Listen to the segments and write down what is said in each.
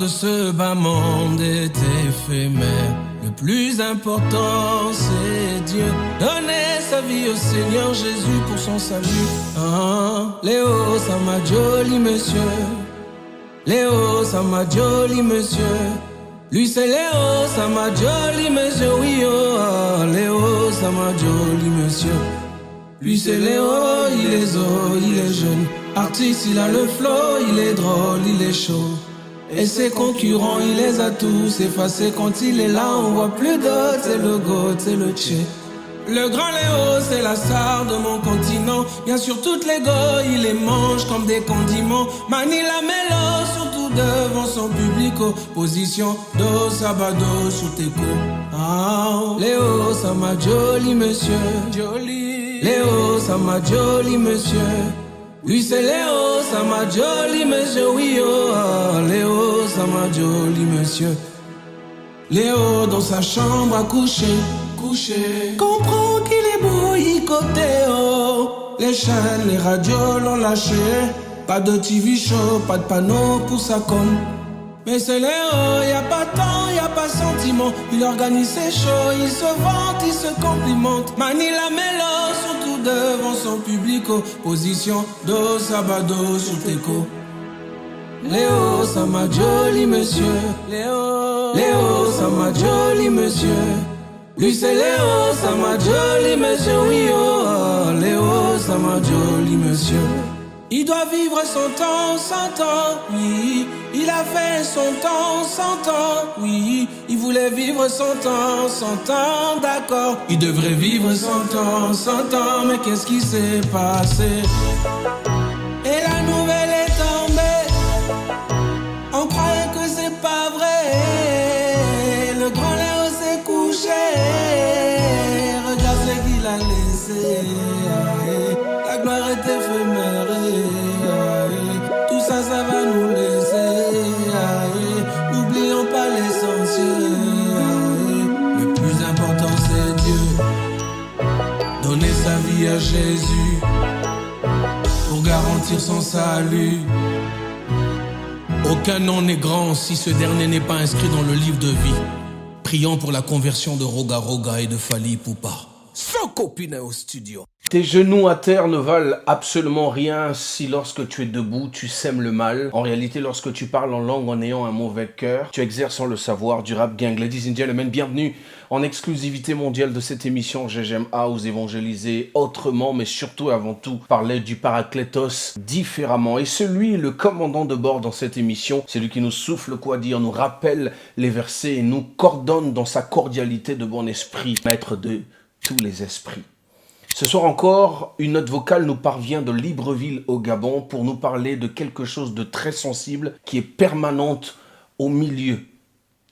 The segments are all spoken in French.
de ce bas monde est éphémère. Le plus important, c'est Dieu. Donner sa vie au Seigneur Jésus pour son salut. Léo, ça m'a joli monsieur. Léo, ça m'a joli monsieur. Lui c'est Léo, ça m'a joli monsieur. Oui, oh, Léo, ça m'a joli monsieur. Lui c'est Léo, il est zo, il est jeune. Artiste, il a le flow, il est drôle, il est chaud. Et ses concurrents, il les a tous effacés. Quand il est là, on voit plus d'autres. C'est le GOAT, c'est le Tché. Le grand Léo, c'est la star de mon continent. Bien sûr, toutes les go, il les mange comme des condiments. Manie la mélo, surtout devant son public. Position do sabado sous tes coups. Léo, ça m'a joli monsieur. Joli. Léo, ça m'a joli monsieur. Lui c'est Léo, ça m'a joli monsieur. Oui, oh, Léo, ça m'a joli monsieur. Léo dans sa chambre à coucher. Comprends qu'il est beau, y côté oh. Les chaînes, les radios l'ont lâché. Pas de TV show, pas de panneau pour sa com. Mais c'est Léo, y a pas temps, y a pas sentiment. Il organise ses shows, il se vante, il se complimente. Manie la mélo, surtout devant son public. Position do sabado sur tes coups. Léo, ça m'a joli monsieur. Léo, ça m'a joli monsieur. Lui c'est Léo, ça m'a joli monsieur. Oui, oh, Léo, ça m'a joli monsieur. Il doit vivre son temps, 100 ans, oui. Il a fait son temps, 100 ans, oui. Il voulait vivre 100 ans, 100 ans, d'accord. Il devrait vivre 100 ans, 100 ans. Mais qu'est-ce qui s'est passé? Et la nouvelle est tombée. On croyait que c'est pas vrai. Le grand Léo s'est couché. Regarde ce qu'il a laissé. La gloire est éphémère. Tout ça, ça va nous laisser. N'oublions pas l'essentiel. Le plus important, c'est Dieu. Donner sa vie à Jésus pour garantir son salut. Aucun nom n'est grand si ce dernier n'est pas inscrit dans le livre de vie. Prions pour la conversion de Roga Roga et de Fally Ipupa. Sans copine au studio. Tes genoux à terre ne valent absolument rien si lorsque tu es debout, tu sèmes le mal. En réalité, lorsque tu parles en langue en ayant un mauvais cœur, tu exerces sans le savoir du rap gang. Ladies and gentlemen, bienvenue en exclusivité mondiale de cette émission GGM House, évangéliser autrement, mais surtout avant tout parler du Paraclétos différemment. Et celui, le commandant de bord dans cette émission, c'est lui qui nous souffle quoi dire, nous rappelle les versets et nous coordonne dans sa cordialité de bon esprit, maître de tous les esprits. Ce soir encore, une note vocale nous parvient de Libreville au Gabon pour nous parler de quelque chose de très sensible qui est permanente au milieu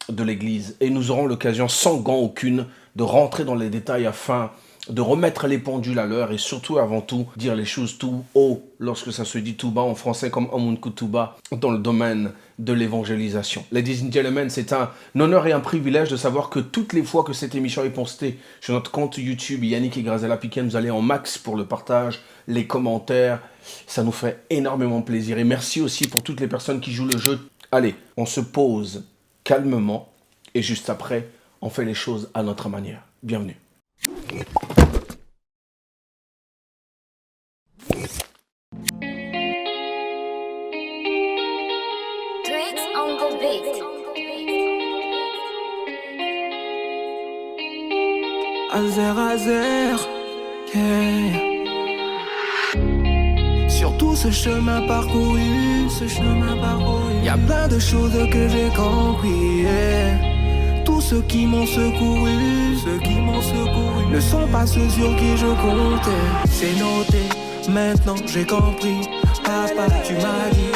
de l'église. Et nous aurons l'occasion, sans gants aucune, de rentrer dans les détails afin de remettre les pendules à l'heure et surtout, avant tout, dire les choses tout haut lorsque ça se dit tout bas en français comme Amunku tout bas dans le domaine de l'évangélisation. Ladies and gentlemen, c'est un honneur et un privilège de savoir que toutes les fois que cette émission est postée sur notre compte YouTube, Yannick et Grazella Piquet, vous allez en max pour le partage, les commentaires. Ça nous fait énormément plaisir. Et merci aussi pour toutes les personnes qui jouent le jeu. Allez, on se pose calmement et juste après, on fait les choses à notre manière. Bienvenue. Azer, yeah. Sur tout ce chemin parcouru, y a plein de choses que j'ai compris, yeah. Tous ceux qui m'ont secouru, ne sont pas ceux sur qui je comptais. C'est noté, maintenant j'ai compris. Papa, tu m'as dit,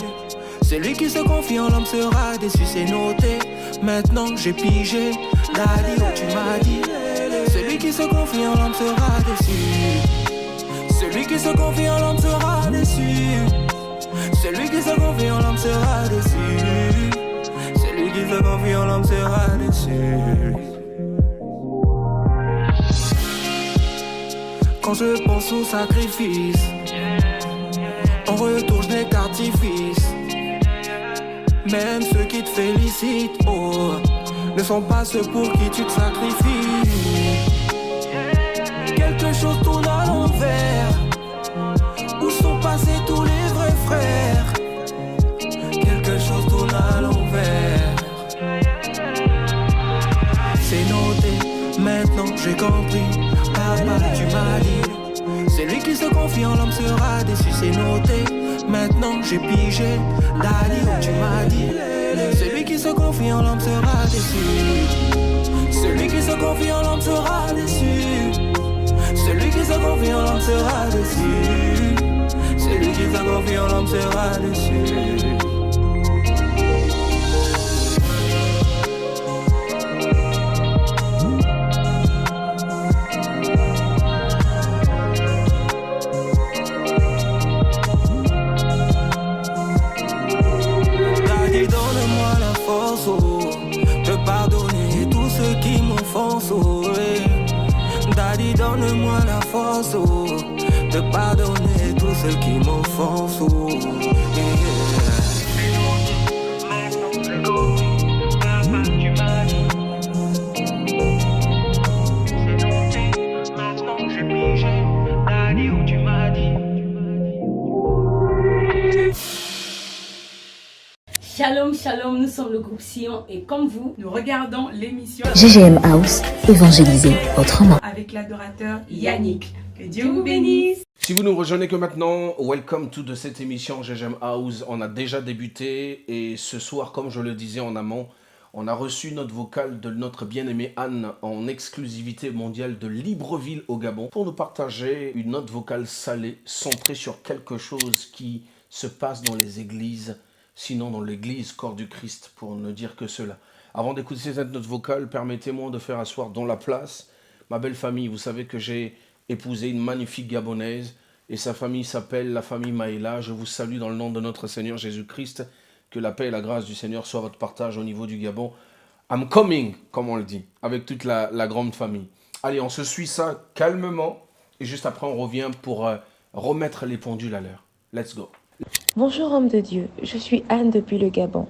celui qui se confie en l'homme sera déçu. C'est noté, maintenant j'ai pigé. Daddy, oh, tu m'as dit, celui qui se confie en l'homme sera déçu. Celui qui se confie en l'homme sera déçu. Celui qui se confie en l'homme sera déçu. Celui qui se confie en l'homme sera déçu. Quand je pense au sacrifice, en retour je n'ai qu'artifice. Même ceux qui te félicitent, oh, ne sont pas ceux pour qui tu te sacrifies. Quelque chose tourne à l'envers. Où sont passés tous les vrais frères? Quelque chose tourne à l'envers. C'est noté, maintenant j'ai compris. Papa, tu m'as dit, celui qui se confie en l'homme sera déçu. C'est noté, maintenant j'ai pigé. Daddy, tu m'as dit, celui qui se confie en l'homme sera déçu. Celui qui se confie en l'homme sera déçu. Celui qui se confie en l'homme sera déçu. Celui qui se confie en l'homme sera déçu. Daddy, donne-moi la force, oh, de pardonner tous ceux qui m'offensent, oh, yeah. Daddy, donne-moi la force, oh, de pardonner tous ceux qui m'offensent, oh, yeah. Maintenant j'ai compris, papa, tu m'as dit. C'est noté, maintenant j'ai pigé. Daddy, où tu m'as dit. Shalom, shalom, nous sommes le groupe Sion et comme vous, Nous regardons l'émission GGM House, évangéliser autrement. avec l'adorateur Yannick. Que Dieu vous bénisse. Si vous nous rejoignez que maintenant, welcome to de cette émission GGM House. On a déjà débuté et ce soir, comme je le disais en amont, on a reçu notre vocale de notre bien-aimée Anne en exclusivité mondiale de Libreville au Gabon pour nous partager une note vocale salée centrée sur quelque chose qui se passe dans les églises, sinon dans l'église corps du Christ, pour ne dire que cela. Avant d'écouter cette note vocale, permettez-moi de faire asseoir dans la place ma belle famille. Vous savez que j'ai épousé une magnifique Gabonaise et sa famille s'appelle la famille Maïla. Je vous salue dans le nom de notre Seigneur Jésus-Christ. Que la paix et la grâce du Seigneur soient votre partage au niveau du Gabon. I'm coming, comme on le dit, avec toute la grande famille. Allez, on se suit ça calmement et juste après on revient pour remettre les pendules à l'heure. Let's go. Bonjour homme de Dieu, je suis Anne depuis le Gabon.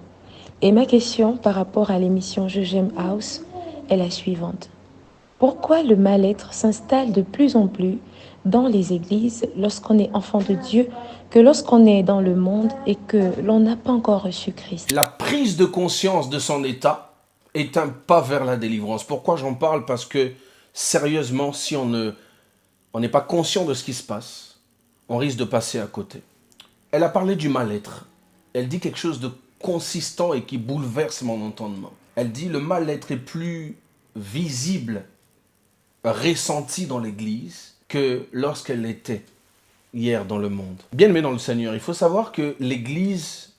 Et ma question par rapport à l'émission Je J'aime House est la suivante. Pourquoi le mal-être s'installe de plus en plus dans les églises lorsqu'on est enfant de Dieu que lorsqu'on est dans le monde et que l'on n'a pas encore reçu Christ? La prise de conscience de son état est un pas vers la délivrance. Pourquoi j'en parle? Parce que sérieusement, si on n'est pas conscient de ce qui se passe, on risque de passer à côté. Elle a parlé du mal-être. Elle dit quelque chose de consistant et qui bouleverse mon entendement. Elle dit le mal-être est plus visible, ressenti dans l'Église que lorsqu'elle l'était hier dans le monde. Bien aimé dans le Seigneur, il faut savoir que l'Église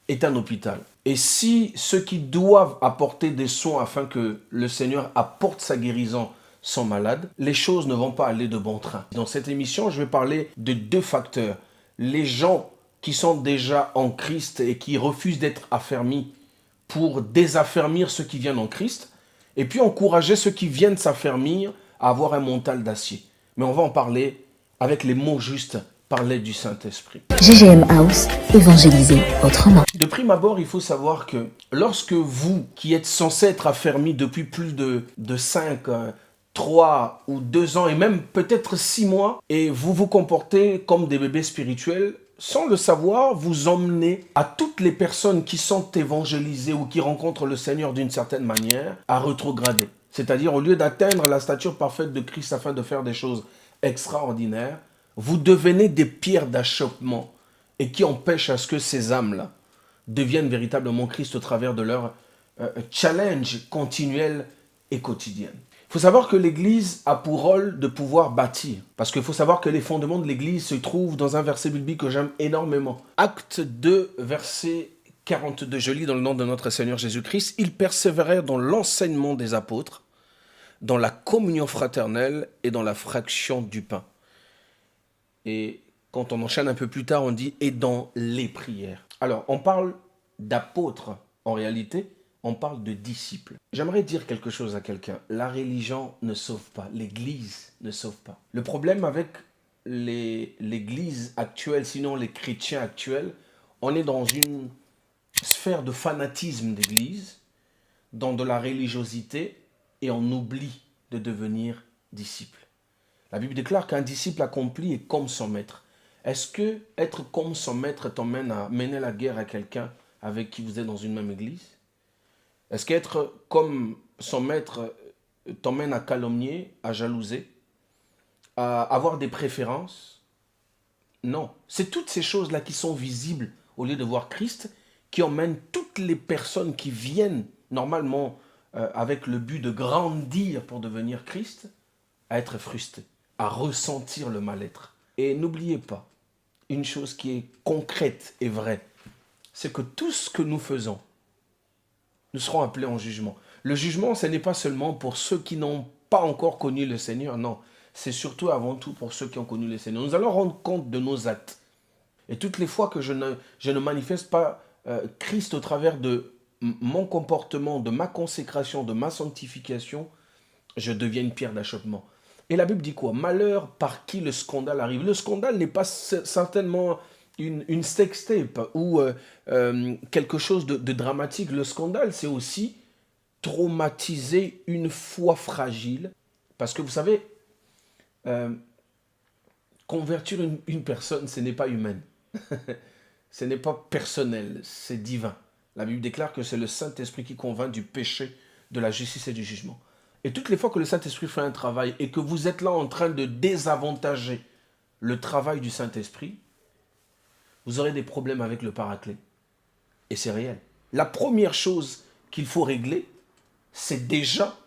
est un hôpital. Et si ceux qui doivent apporter des soins afin que le Seigneur apporte sa guérison sont malades, les choses ne vont pas aller de bon train. Dans cette émission, je vais parler de deux facteurs. Les gens qui sont déjà en Christ et qui refusent d'être affermis pour désaffermir ceux qui viennent en Christ, et puis encourager ceux qui viennent s'affermir à avoir un mental d'acier. Mais on va en parler avec les mots justes par l'aide du Saint-Esprit. GGM House, évangéliser autrement. De prime abord, il faut savoir que lorsque vous, qui êtes censé être affermis depuis plus de 5, 3 ou 2 ans, et même peut-être 6 mois, et vous vous comportez comme des bébés spirituels, sans le savoir, vous emmenez à toutes les personnes qui sont évangélisées ou qui rencontrent le Seigneur d'une certaine manière à rétrograder. C'est-à-dire, au lieu d'atteindre la stature parfaite de Christ afin de faire des choses extraordinaires, vous devenez des pierres d'achoppement et qui empêchent à ce que ces âmes-là deviennent véritablement Christ au travers de leur challenge continuel et quotidien. Il faut savoir que l'Église a pour rôle de pouvoir bâtir. Parce qu'il faut savoir que les fondements de l'Église se trouvent dans un verset biblique que j'aime énormément. Acte 2, verset 42. Je lis dans le nom de notre Seigneur Jésus-Christ. Ils persévérèrent dans l'enseignement des apôtres, dans la communion fraternelle et dans la fraction du pain. Et quand on enchaîne un peu plus tard, on dit « et dans les prières ». Alors, on parle d'apôtres en réalité. On parle de disciples. J'aimerais dire quelque chose à quelqu'un. La religion ne sauve pas. L'Église ne sauve pas. Le problème avec l'Église actuelle, sinon les chrétiens actuels, on est dans sphère de fanatisme d'église, dans de la religiosité, et on oublie de devenir disciple. La Bible déclare qu'un disciple accompli est comme son maître. Est-ce que être comme son maître t'emmène à mener la guerre à quelqu'un avec qui vous êtes dans une même église? Est-ce qu'être comme son maître t'emmène à calomnier, à jalouser, à avoir des préférences? Non. C'est toutes ces choses-là qui sont visibles au lieu de voir Christ qui emmènent toutes les personnes qui viennent normalement avec le but de grandir pour devenir Christ à être frustrés, à ressentir le mal-être. Et n'oubliez pas, une chose qui est concrète et vraie, c'est que tout ce que nous faisons, nous serons appelés en jugement. Le jugement, ce n'est pas seulement pour ceux qui n'ont pas encore connu le Seigneur, non. C'est surtout avant tout pour ceux qui ont connu le Seigneur. Nous allons rendre compte de nos actes. Et toutes les fois que je ne manifeste pas Christ au travers de mon comportement, de ma consécration, de ma sanctification, je deviens une pierre d'achoppement. Et la Bible dit quoi? Malheur par qui le scandale arrive. Le scandale n'est pas certainement une sextape ou quelque chose de dramatique. Le scandale, c'est aussi traumatiser une foi fragile. Parce que vous savez, convertir une personne, ce n'est pas humain. Ce n'est pas personnel, c'est divin. La Bible déclare que c'est le Saint-Esprit qui convainc du péché, de la justice et du jugement. Et toutes les fois que le Saint-Esprit fait un travail et que vous êtes là en train de désavantager le travail du Saint-Esprit, vous aurez des problèmes avec le Paraclet. Et c'est réel. La première chose qu'il faut régler, c'est déjà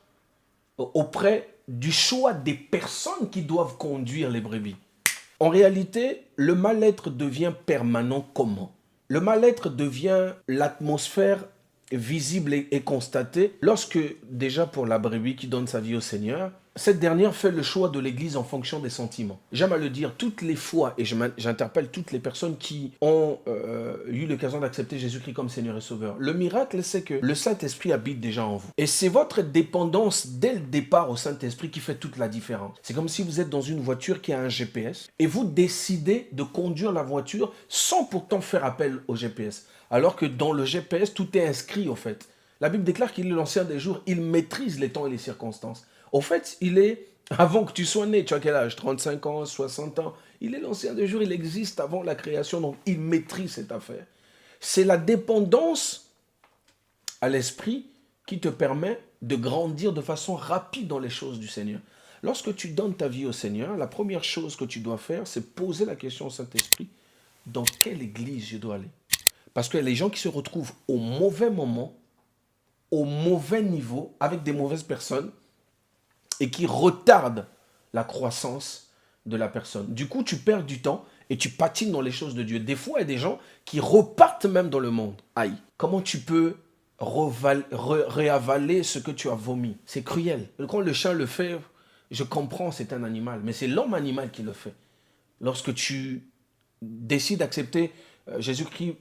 auprès du choix des personnes qui doivent conduire les brebis. En réalité, le mal-être devient permanent comment? Le mal-être devient l'atmosphère visible et constatée lorsque, déjà pour la brebis qui donne sa vie au Seigneur, cette dernière fait le choix de l'Église en fonction des sentiments. J'aime à le dire, toutes les fois, et j'interpelle toutes les personnes qui ont eu l'occasion d'accepter Jésus-Christ comme Seigneur et Sauveur. Le miracle, c'est que le Saint-Esprit habite déjà en vous. Et c'est votre dépendance dès le départ au Saint-Esprit qui fait toute la différence. C'est comme si vous êtes dans une voiture qui a un GPS et vous décidez de conduire la voiture sans pourtant faire appel au GPS. Alors que dans le GPS, tout est inscrit au fait. La Bible déclare qu'il est l'ancien des jours, il maîtrise les temps et les circonstances. Au fait, il est, avant que tu sois né, tu as quel âge? 35 ans, 60 ans. Il est l'ancien des jours, il existe avant la création, donc il maîtrise cette affaire. C'est la dépendance à l'esprit qui te permet de grandir de façon rapide dans les choses du Seigneur. Lorsque tu donnes ta vie au Seigneur, la première chose que tu dois faire, c'est poser la question au Saint-Esprit, dans quelle église je dois aller? Parce que les gens qui se retrouvent au mauvais moment, au mauvais niveau, avec des mauvaises personnes, et qui retardent la croissance de la personne. Du coup, tu perds du temps et tu patines dans les choses de Dieu. Des fois, il y a des gens qui repartent même dans le monde. Aïe, comment tu peux réavaler ce que tu as vomi? C'est cruel. Quand le chat le fait, je comprends, c'est un animal, mais c'est l'homme animal qui le fait. Lorsque tu décides d'accepter Jésus-Christ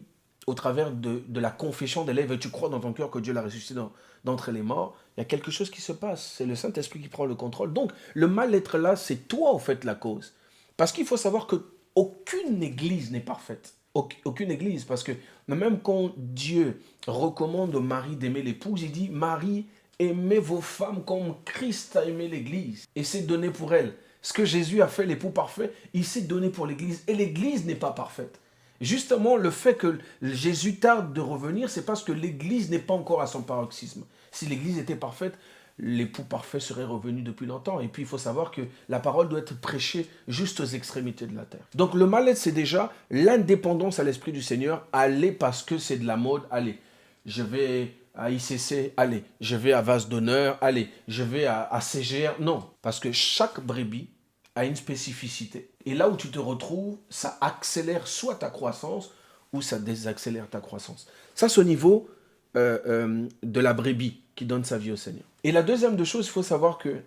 au travers de la confession des lèvres et tu crois dans ton cœur que Dieu l'a ressuscité d'entre les morts, il y a quelque chose qui se passe. C'est le Saint-Esprit qui prend le contrôle. Donc, le mal-être là, c'est toi, au fait, la cause. Parce qu'il faut savoir qu'aucune église n'est parfaite. Aucune église. Parce que même quand Dieu recommande au mari d'aimer l'épouse, il dit « Marie, aimez vos femmes comme Christ a aimé l'église. » Et s'est donné pour elle. Ce que Jésus a fait, l'époux parfait, il s'est donné pour l'église. Et l'église n'est pas parfaite. Justement, le fait que Jésus tarde de revenir, c'est parce que l'église n'est pas encore à son paroxysme. Si l'église était parfaite, l'époux parfait serait revenu depuis longtemps. Et puis, il faut savoir que la parole doit être prêchée juste aux extrémités de la terre. Donc, le mal-être, c'est déjà l'indépendance à l'Esprit du Seigneur. Allez parce que c'est de la mode, allez. Je vais à ICC, allez. Je vais à Vase d'honneur, allez. Je vais à CGR, non. Parce que chaque brebis a une spécificité. Et là où tu te retrouves, ça accélère soit ta croissance ou ça désaccélère ta croissance. Ça, c'est au niveau de la brebis qui donne sa vie au Seigneur. Et la deuxième des choses, il faut savoir que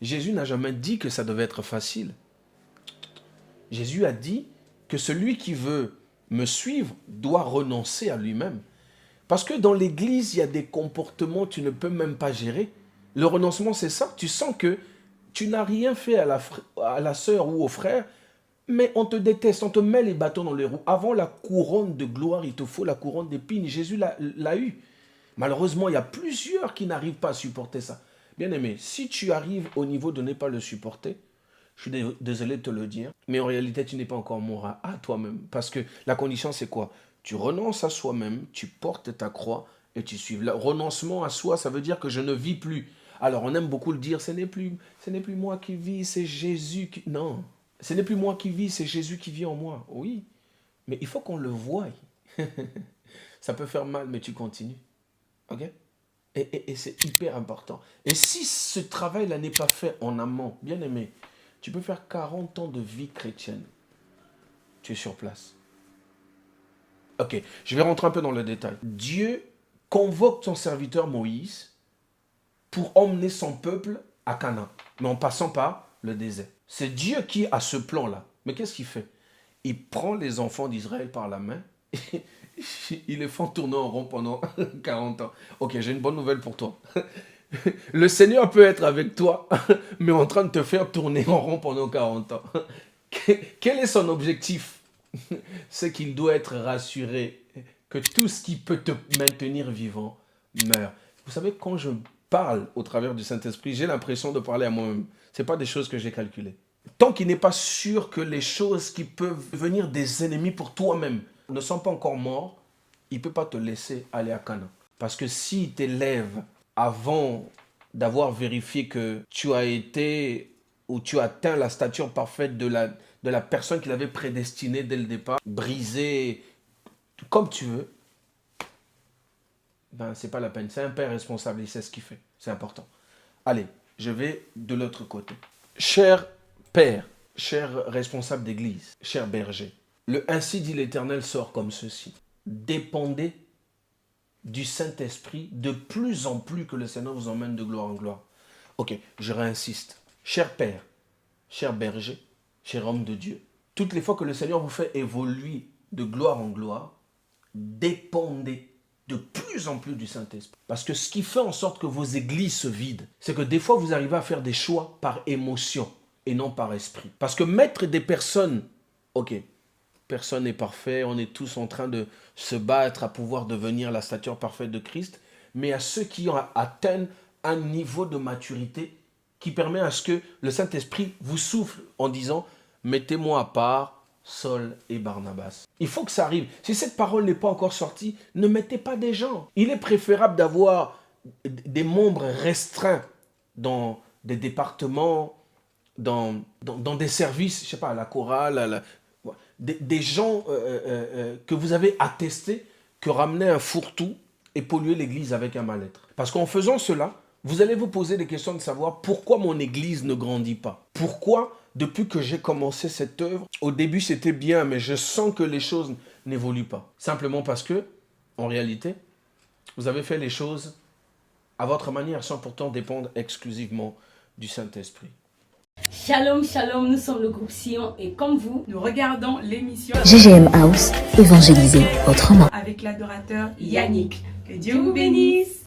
Jésus n'a jamais dit que ça devait être facile. Jésus a dit que celui qui veut me suivre doit renoncer à lui-même. Parce que dans l'église, il y a des comportements que tu ne peux même pas gérer. Le renoncement, c'est ça. Tu sens que tu n'as rien fait à la sœur ou au frère Mais on te déteste, on te met les bâtons dans les roues. Avant la couronne de gloire, il te faut la couronne d'épines. Jésus l'a eu. Malheureusement, il y a plusieurs qui n'arrivent pas à supporter ça. Bien aimé, si tu arrives au niveau de ne pas le supporter, je suis désolé de te le dire, mais en réalité, tu n'es pas encore mort à toi-même. Parce que la condition, c'est quoi? Tu renonces à soi-même, tu portes ta croix et tu suis. Le renoncement à soi, ça veut dire que je ne vis plus. Alors, on aime beaucoup le dire, ce n'est plus moi qui vis, c'est Jésus qui... Non, ce n'est plus moi qui vis, c'est Jésus qui vit en moi. Oui, mais il faut qu'on le voie. Ça peut faire mal, mais tu continues. Ok? Et c'est hyper important. Et si ce travail-là n'est pas fait en amont, bien aimé, tu peux faire 40 ans de vie chrétienne. Tu es sur place. Ok, je vais rentrer un peu dans le détail. Dieu convoque son serviteur Moïse pour emmener son peuple à Canaan, mais en passant par le désert. C'est Dieu qui a ce plan-là. Mais qu'est-ce qu'il fait? Il prend les enfants d'Israël par la main et il les fait tourner en rond pendant 40 ans. Ok, j'ai une bonne nouvelle pour toi. Le Seigneur peut être avec toi, mais en train de te faire tourner en rond pendant 40 ans. Quel est son objectif? C'est qu'il doit être rassuré que tout ce qui peut te maintenir vivant meurt. Vous savez, quand je parle au travers du Saint-Esprit, j'ai l'impression de parler à moi-même. Ce n'est pas des choses que j'ai calculées. Tant qu'il n'est pas sûr que les choses qui peuvent venir des ennemis pour toi-même ne sont pas encore morts, il ne peut pas te laisser aller à Canaan. Parce que s'il t'élève avant d'avoir vérifié que tu as été ou tu as atteint la stature parfaite de la personne qu'il avait prédestinée dès le départ, brisé comme tu veux, ben c'est pas la peine. C'est un père responsable, il sait ce qu'il fait. C'est important. Allez, je vais de l'autre côté. Cher père, cher responsable d'église, cher berger, le ainsi dit l'Éternel sort comme ceci. Dépendez du Saint-Esprit de plus en plus que le Seigneur vous emmène de gloire en gloire. Ok, je réinsiste. Cher père, cher berger, cher homme de Dieu, toutes les fois que le Seigneur vous fait évoluer de gloire en gloire, dépendez de plus en plus du Saint-Esprit. Parce que ce qui fait en sorte que vos églises se vident, c'est que des fois vous arrivez à faire des choix par émotion et non par esprit. Parce que mettre des personnes, ok, personne n'est parfait, on est tous en train de se battre à pouvoir devenir la stature parfaite de Christ, mais à ceux qui ont atteint un niveau de maturité qui permet à ce que le Saint-Esprit vous souffle en disant « Mettez-moi à part Saul et Barnabas ». Il faut que ça arrive. Si cette parole n'est pas encore sortie, ne mettez pas des gens. Il est préférable d'avoir des membres restreints dans des départements, dans des services, je ne sais pas, à la chorale, des gens que vous avez attestés que ramener un fourre-tout et polluer l'église avec un mal-être. Parce qu'en faisant cela, vous allez vous poser des questions de savoir pourquoi mon église ne grandit pas. Pourquoi, depuis que j'ai commencé cette œuvre, au début c'était bien, mais je sens que les choses n'évoluent pas. Simplement parce que, en réalité, vous avez fait les choses à votre manière, sans pourtant dépendre exclusivement du Saint-Esprit. Shalom, shalom, nous sommes le groupe Sion et comme vous, Nous regardons l'émission GGM House, évangéliser autrement. avec l'adorateur Yannick. Que Dieu vous bénisse.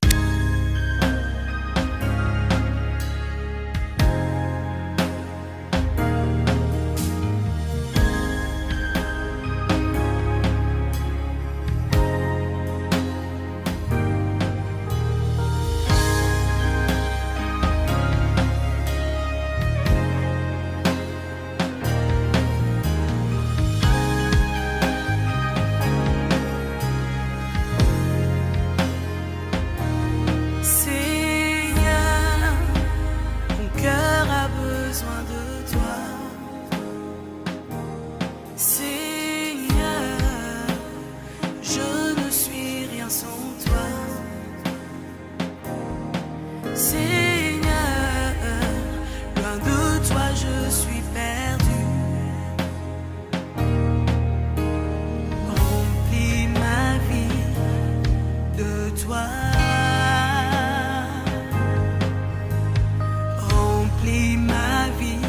Remplis ma vie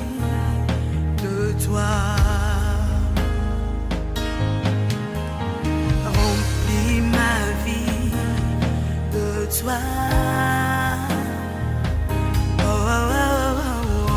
de toi.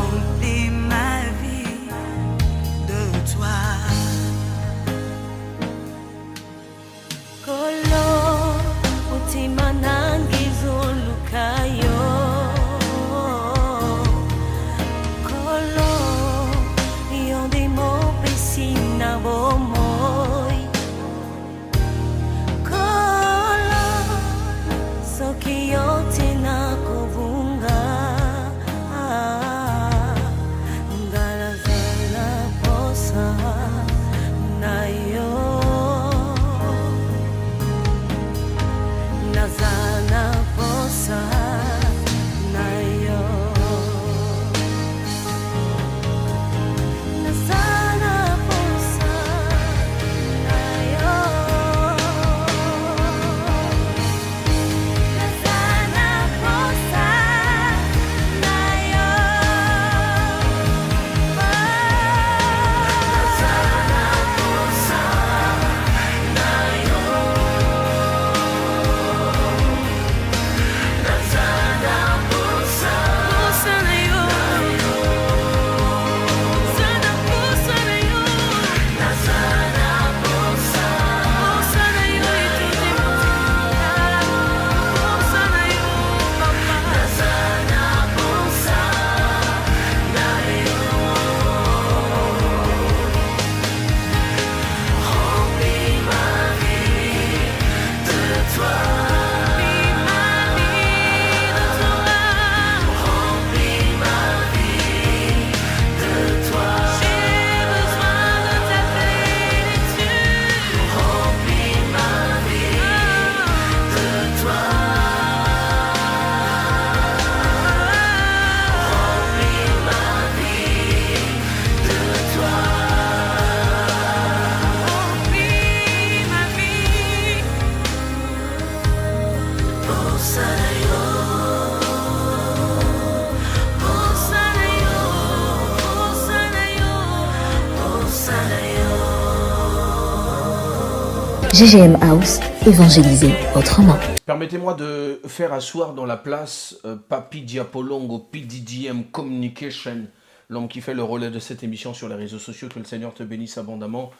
GGM House, évangéliser autrement. Permettez-moi de faire asseoir dans la place Papi Diapolongo, PDDM Communication, l'homme qui fait le relais de cette émission sur les réseaux sociaux. Que le Seigneur te bénisse abondamment.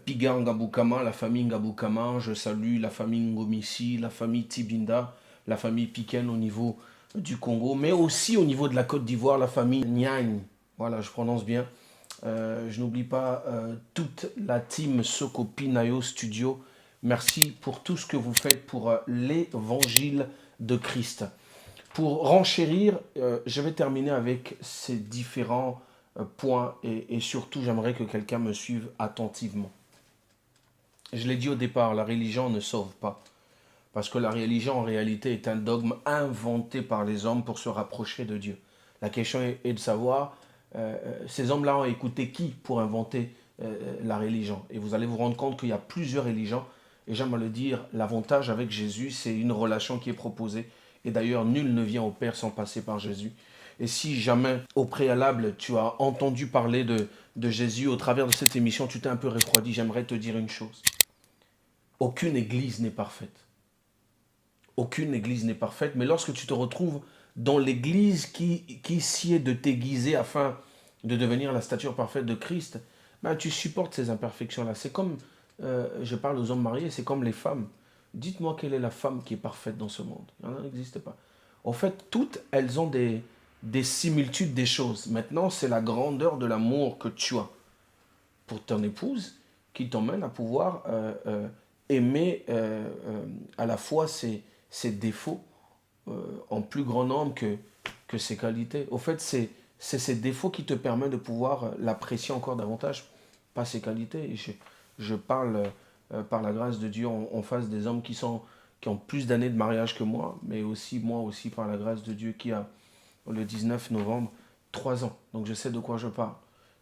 Piga Ngabukama, la famille Ngabukama, je salue la famille Ngomissi, la famille Tibinda, la famille Piken au niveau du Congo, mais aussi au niveau de la Côte d'Ivoire, la famille Niagne. Voilà, je prononce bien. Je n'oublie pas toute la team Sokopi Nayo Studio. Merci pour tout ce que vous faites pour l'évangile de Christ. Pour renchérir, je vais terminer avec ces différents points et surtout j'aimerais que quelqu'un me suive attentivement. Je l'ai dit au départ, la religion ne sauve pas. Parce que la religion en réalité est un dogme inventé par les hommes pour se rapprocher de Dieu. La question est de savoir, ces hommes-là ont écouté qui pour inventer la religion? Et vous allez vous rendre compte qu'il y a plusieurs religions. Et j'aime à le dire, l'avantage avec Jésus, c'est une relation qui est proposée. Et d'ailleurs, nul ne vient au Père sans passer par Jésus. Et si jamais, au préalable, tu as entendu parler de Jésus, au travers de cette émission, tu t'es un peu refroidi, j'aimerais te dire une chose. Aucune église n'est parfaite. Aucune église n'est parfaite, mais lorsque tu te retrouves dans l'église qui sied de t'aiguiser afin de devenir la stature parfaite de Christ, ben, tu supportes ces imperfections-là. C'est comme, je parle aux hommes mariés, c'est comme les femmes. Dites-moi quelle est la femme qui est parfaite dans ce monde. Il n'existe pas. En fait, toutes, elles ont des similitudes des choses. Maintenant, c'est la grandeur de l'amour que tu as pour ton épouse qui t'emmène à pouvoir aimer à la fois ses défauts en plus grand nombre que ses qualités. Au fait, c'est ses défauts qui te permettent de pouvoir l'apprécier encore davantage, pas ses qualités. Et je parle par la grâce de Dieu en face des hommes qui ont plus d'années de mariage que moi, mais aussi moi aussi par la grâce de Dieu qui a le 19 novembre 3 ans. Donc je sais de quoi je parle.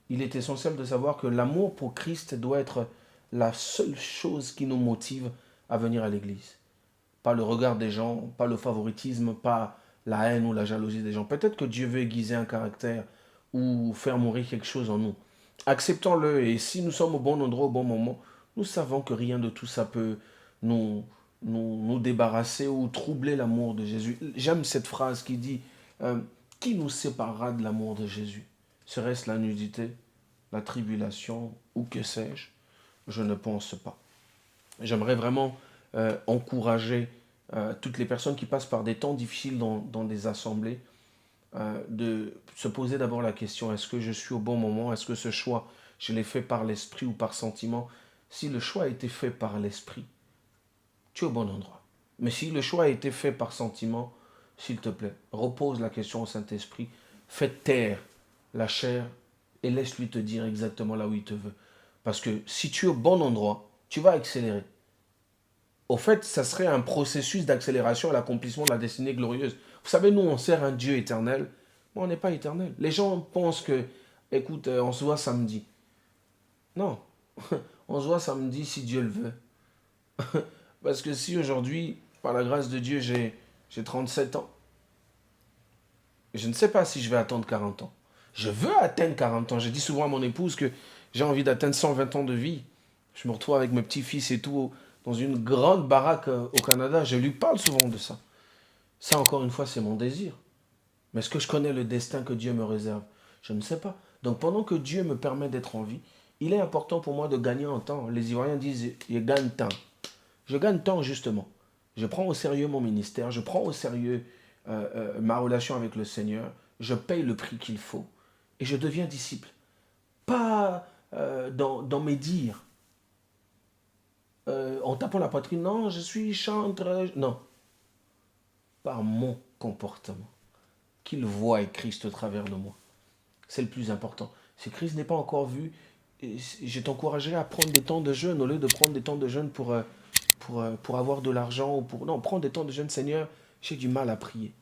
Il est essentiel de savoir que l'amour pour Christ doit être la seule chose qui nous motive à venir à l'église. Pas le regard des gens, pas le favoritisme, pas la haine ou la jalousie des gens. Peut-être que Dieu veut aiguiser un caractère ou faire mourir quelque chose en nous. Acceptons-le et si nous sommes au bon endroit au bon moment, nous savons que rien de tout ça peut nous débarrasser ou troubler l'amour de Jésus. J'aime cette phrase qui dit qui nous séparera de l'amour de Jésus? Serait-ce la nudité, la tribulation ou que sais-je? Je ne pense pas. J'aimerais vraiment encourager toutes les personnes qui passent par des temps difficiles dans des assemblées de se poser d'abord la question, est-ce que je suis au bon moment? Est-ce que ce choix, je l'ai fait par l'esprit ou par sentiment? Si le choix a été fait par l'esprit, tu es au bon endroit. Mais si le choix a été fait par sentiment, s'il te plaît, repose la question au Saint-Esprit, fais taire la chair et laisse-lui te dire exactement là où il te veut. Parce que si tu es au bon endroit, tu vas accélérer. Au fait, ça serait un processus d'accélération à l'accomplissement de la destinée glorieuse. Vous savez, nous, on sert un Dieu éternel, mais on n'est pas éternel. Les gens pensent que, écoute, on se voit samedi. Non, on se voit samedi si Dieu le veut. Parce que si aujourd'hui, par la grâce de Dieu, j'ai 37 ans, je ne sais pas si je vais attendre 40 ans. Je veux atteindre 40 ans. Je dis souvent à mon épouse que j'ai envie d'atteindre 120 ans de vie. Je me retrouve avec mes petits-fils et tout dans une grande baraque au Canada. Je lui parle souvent de ça. Ça, encore une fois, c'est mon désir. Mais est-ce que je connais le destin que Dieu me réserve? Je ne sais pas. Donc, pendant que Dieu me permet d'être en vie, il est important pour moi de gagner en temps. Les Ivoiriens disent « je gagne temps ». Je gagne temps, justement. Je prends au sérieux mon ministère. Je prends au sérieux ma relation avec le Seigneur. Je paye le prix qu'il faut. Et je deviens disciple. Pas dans mes dires. En tapant la poitrine, non, je suis chantre. Non. Par mon comportement. Qu'il voie Christ au travers de moi. C'est le plus important. Si Christ n'est pas encore vu, je t'encouragerais à prendre des temps de jeûne au lieu de prendre des temps de jeûne pour avoir de l'argent. Ou pour... Non, prends des temps de jeûne. Seigneur, j'ai du mal à prier.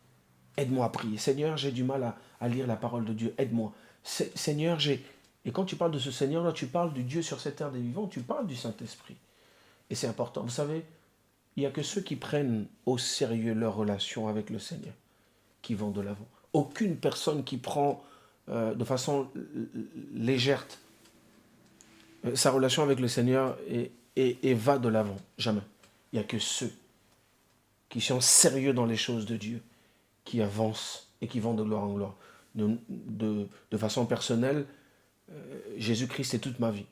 Aide-moi à prier. Seigneur, j'ai du mal à lire la parole de Dieu. Aide-moi. Seigneur, j'ai... Et quand tu parles de ce Seigneur-là, tu parles du Dieu sur cette terre des vivants, tu parles du Saint-Esprit. Et c'est important. Vous savez, il n'y a que ceux qui prennent au sérieux leur relation avec le Seigneur qui vont de l'avant. Aucune personne qui prend de façon légère sa relation avec le Seigneur est et va de l'avant. Jamais. Il n'y a que ceux qui sont sérieux dans les choses de Dieu, qui avancent et qui vont de gloire en gloire. De façon personnelle, Jésus-Christ est toute ma vie.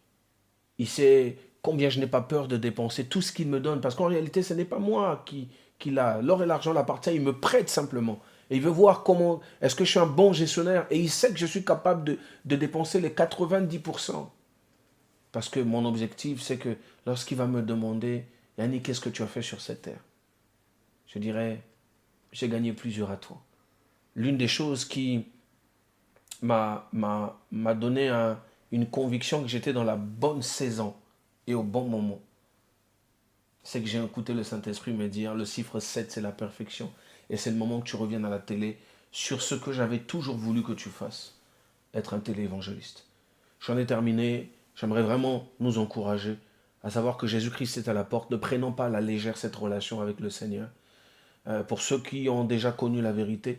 Il sait combien je n'ai pas peur de dépenser tout ce qu'il me donne, parce qu'en réalité, ce n'est pas moi qui l'a. L'or et l'argent l'appartiennent, il me prête simplement. Et il veut voir comment, est-ce que je suis un bon gestionnaire, et il sait que je suis capable de dépenser les 90%. Parce que mon objectif, c'est que lorsqu'il va me demander, Yannick, qu'est-ce que tu as fait sur cette terre? Je dirais, j'ai gagné plusieurs à toi. L'une des choses qui m'a donné une conviction que j'étais dans la bonne saison et au bon moment, c'est que j'ai écouté le Saint-Esprit me dire, le chiffre 7, c'est la perfection. Et c'est le moment que tu reviennes à la télé sur ce que j'avais toujours voulu que tu fasses, être un téléévangéliste. J'en ai terminé. J'aimerais vraiment nous encourager à savoir que Jésus-Christ est à la porte. Ne prenons pas à la légère cette relation avec le Seigneur. Pour ceux qui ont déjà connu la vérité,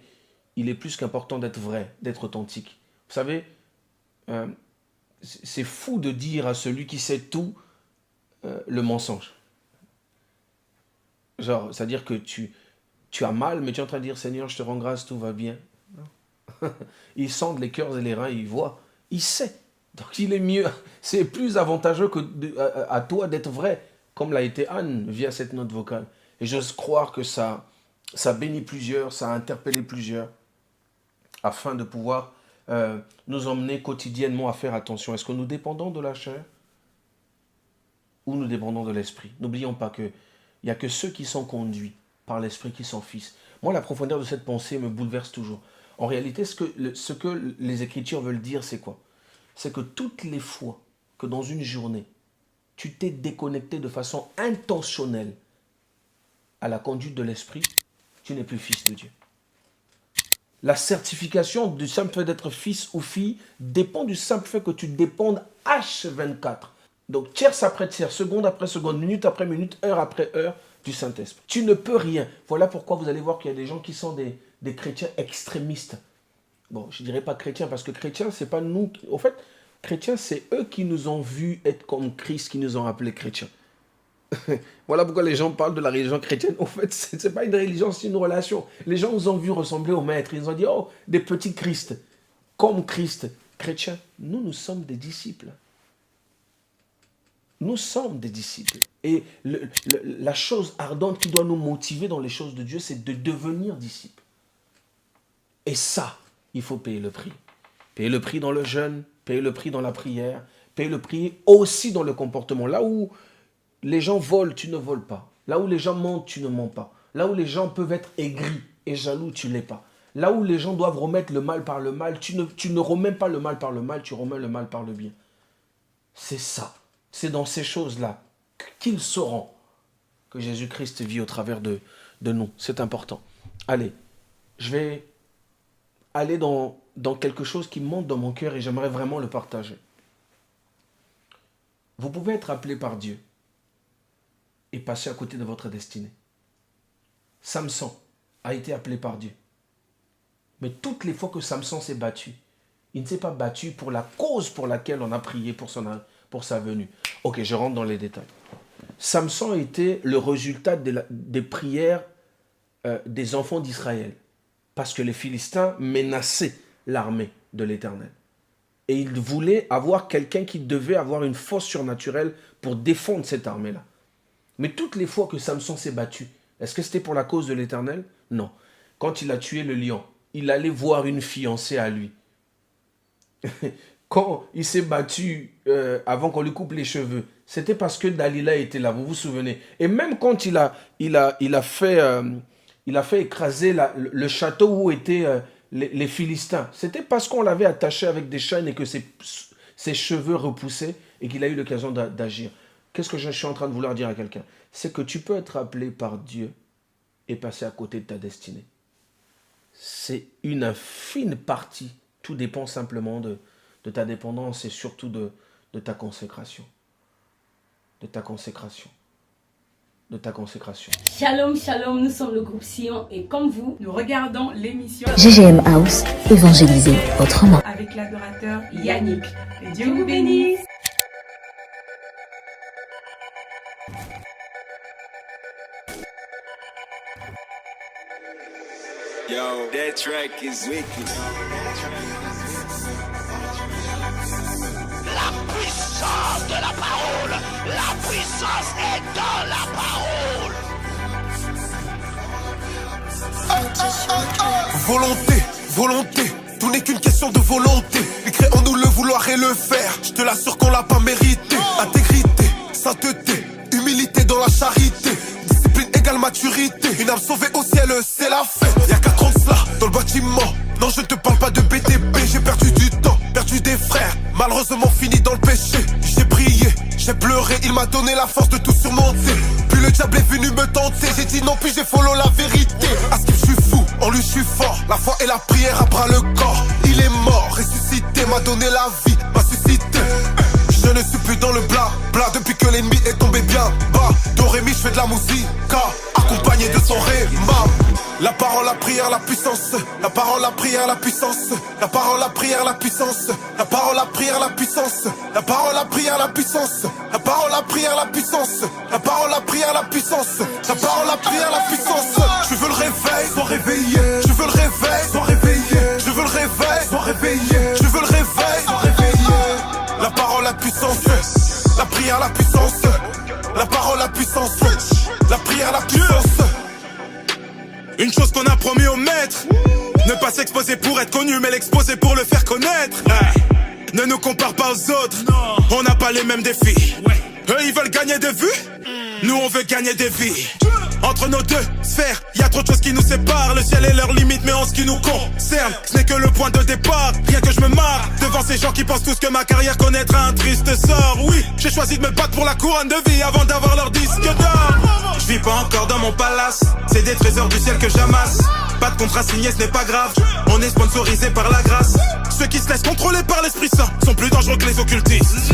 il est plus qu'important d'être vrai, d'être authentique. Vous savez, c'est fou de dire à celui qui sait tout le mensonge. Genre, c'est-à-dire que tu as mal, mais tu es en train de dire, Seigneur, je te rends grâce, tout va bien. Il sonde les cœurs et les reins, il voit, il sait. Donc il est mieux, c'est plus avantageux à toi d'être vrai, comme l'a été Anne via cette note vocale. Et j'ose croire que ça bénit plusieurs, ça a interpellé plusieurs, afin de pouvoir nous emmener quotidiennement à faire attention. Est-ce que nous dépendons de la chair ou nous dépendons de l'esprit? N'oublions pas qu'il n'y a que ceux qui sont conduits par l'esprit qui sont fils. Moi, la profondeur de cette pensée me bouleverse toujours. En réalité, ce que les Écritures veulent dire, c'est quoi? C'est que toutes les fois que dans une journée, tu t'es déconnecté de façon intentionnelle à la conduite de l'esprit, tu n'es plus fils de Dieu. La certification du simple fait d'être fils ou fille dépend du simple fait que tu dépendes H24. Donc tierce après tierce, seconde après seconde, minute après minute, heure après heure du Saint-Esprit. Tu ne peux rien. Voilà pourquoi vous allez voir qu'il y a des gens qui sont des chrétiens extrémistes. Bon, je ne dirais pas chrétiens, parce que chrétiens, c'est pas nous. En fait, chrétiens, c'est eux qui nous ont vus être comme Christ, qui nous ont appelés chrétiens. Voilà pourquoi les gens parlent de la religion chrétienne. En fait, ce n'est pas une religion, c'est une relation. Les gens nous ont vus ressembler au maître. Ils nous ont dit, oh, des petits Christ, comme Christ. Chrétiens, nous sommes des disciples. Nous sommes des disciples. Et la chose ardente qui doit nous motiver dans les choses de Dieu, c'est de devenir disciples. Et ça, il faut payer le prix. Payer le prix dans le jeûne, payer le prix dans la prière, payer le prix aussi dans le comportement. Là où les gens volent, tu ne voles pas. Là où les gens mentent, tu ne mens pas. Là où les gens peuvent être aigris et jaloux, tu ne l'es pas. Là où les gens doivent remettre le mal par le mal, tu ne remets pas le mal par le mal, tu remets le mal par le bien. C'est ça. C'est dans ces choses-là qu'ils sauront que Jésus-Christ vit au travers de nous. C'est important. Allez, je vais aller dans quelque chose qui monte dans mon cœur et j'aimerais vraiment le partager. Vous pouvez être appelé par Dieu et passer à côté de votre destinée. Samson a été appelé par Dieu. Mais toutes les fois que Samson s'est battu, il ne s'est pas battu pour la cause pour laquelle on a prié pour sa venue. Ok, je rentre dans les détails. Samson était le résultat des prières des enfants d'Israël. Parce que les Philistins menaçaient l'armée de l'Éternel. Et ils voulaient avoir quelqu'un qui devait avoir une force surnaturelle pour défendre cette armée-là. Mais toutes les fois que Samson s'est battu, est-ce que c'était pour la cause de l'Éternel? Non. Quand il a tué le lion, il allait voir une fiancée à lui. Quand il s'est battu avant qu'on lui coupe les cheveux, c'était parce que Dalila était là, vous vous souvenez. Et même quand il a fait écraser le château où étaient les Philistins, c'était parce qu'on l'avait attaché avec des chaînes et que ses cheveux repoussaient et qu'il a eu l'occasion d'agir. Qu'est-ce que je suis en train de vouloir dire à quelqu'un? C'est que tu peux être appelé par Dieu et passer à côté de ta destinée. C'est une infime partie. Tout dépend simplement de ta dépendance et surtout de ta consécration. De ta consécration. De ta consécration. Shalom, shalom, nous sommes le groupe Sion et comme vous, Nous regardons l'émission GGM House, évangéliser autrement. avec l'adorateur Yannick. Que Dieu vous bénisse. Yo, that track is wicked. La puissance de la parole, la puissance est dans la parole. Volonté, volonté, tout n'est qu'une question de volonté. Écrit en nous le vouloir et le faire, je te l'assure qu'on l'a pas mérité. Intégrité, sainteté, humilité dans la charité. Discipline égale maturité, une âme sauvée au ciel, c'est la fête. Y'a 4 ans de cela, dans le bâtiment. Non, je ne te parle pas de BTP, j'ai perdu du temps, perdu des frères. Malheureusement fini dans le péché. J'ai prié, j'ai pleuré, il m'a donné la force de tout surmonter. Puis le diable est venu me tenter, j'ai dit non, puis j'ai follow la vérité. À ce que je suis fou, en lui je suis fort. La foi et la prière à bras le corps. Il est mort, ressuscité, m'a donné la vie, m'a suscité. Je ne suis plus dans le bla bla depuis que l'ennemi est tombé bien bas. Dorémy, je fais de la musique, accompagné de son réma. La parole, la prière, la puissance. La parole, la prière, la puissance. La parole, la prière, la puissance. La parole, la prière, la puissance. La parole, la prière, la puissance. La parole, la prière, la puissance. La parole, la prière, la puissance. La parole, la prière, la puissance. Je veux le réveil, sois réveillé. Je veux le réveil, sois réveillé. Je veux le réveil, sois réveillé. Je veux le réveil, sois réveillé. La parole, la puissance. La prière, la puissance. La parole, la puissance. La prière, la puissance. Une chose qu'on a promis au maître, ne pas s'exposer pour être connu, mais l'exposer pour le faire connaître. Ne nous compare pas aux autres, on n'a pas les mêmes défis. Eux ils veulent gagner des vues, nous on veut gagner des vies. Entre nos deux sphères, y a trop de choses qui nous séparent. Le ciel est leur limite, mais en ce qui nous concerne, ce n'est que le point de départ. Rien que je me marre devant ces gens qui pensent tous que ma carrière connaîtra un triste sort. Oui, j'ai choisi de me battre pour la couronne de vie avant d'avoir leur disque d'or. Je vis pas encore dans mon palace, c'est des trésors du ciel que j'amasse. Pas de contrat signé, ce n'est pas grave, on est sponsorisé par la grâce. Ceux qui se laissent contrôler par l'Esprit Saint sont plus dangereux que les occultistes.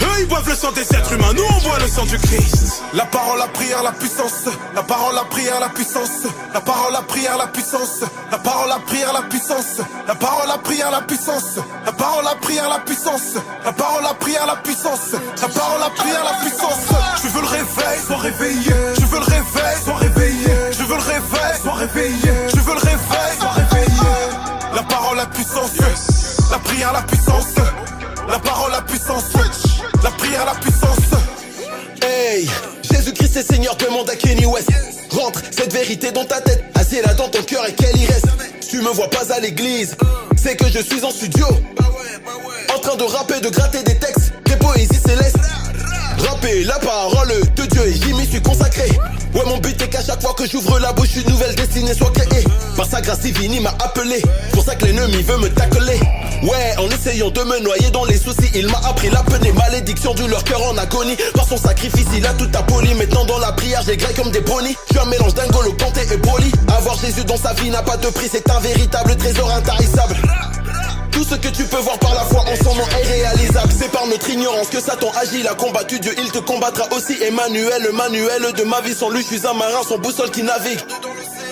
Eux ils boivent le sang des êtres humains, nous on boit le sang du Christ. La parole, la prière, la puissance. La parole, la prière, la puissance. La parole, la prière, la puissance. La parole, la prière, la puissance. La parole, la prière, la puissance. La parole, la prière, la puissance. La parole, la prière, la puissance. La parole, la prière, la puissance. Je veux le réveil, sois réveillé. Je veux le réveil, sois réveillé. Je veux le réveil, sois réveillé. Je veux le réveil, sois réveillé. La parole, la puissance. La prière, la puissance. La parole, la puissance. La prière, la puissance. Hey, Jésus-Christ est Seigneur, demande à Kenny West. Rentre cette vérité dans ta tête, assieds-la dans ton cœur et qu'elle y reste. Tu me vois pas à l'église, c'est que je suis en studio, en train de rapper, de gratter des textes, des poésies célestes. Rapper la parole de Dieu et j'y m'y suis consacré. Ouais, mon but est qu'à chaque fois que j'ouvre la bouche, une nouvelle destinée soit créée. Par sa grâce divine, il m'a appelé. Pour ça que l'ennemi veut me tacler. Ouais, en essayant de me noyer dans les soucis, il m'a appris l'apnée, malédiction de leur cœur en agonie. Par son sacrifice, il a tout aboli. Maintenant dans la prière, j'ai gré comme des bonnies. Je suis un mélange d'Ngolo Kanté et Boli. Avoir Jésus dans sa vie n'a pas de prix, c'est un véritable trésor intarissable. Tout ce que tu peux voir par la foi en son nom est réalisable. C'est par notre ignorance que Satan agit. Il a combattu Dieu, il te combattra aussi. Emmanuel, le manuel de ma vie. Sans lui, je suis un marin sans boussole qui navigue.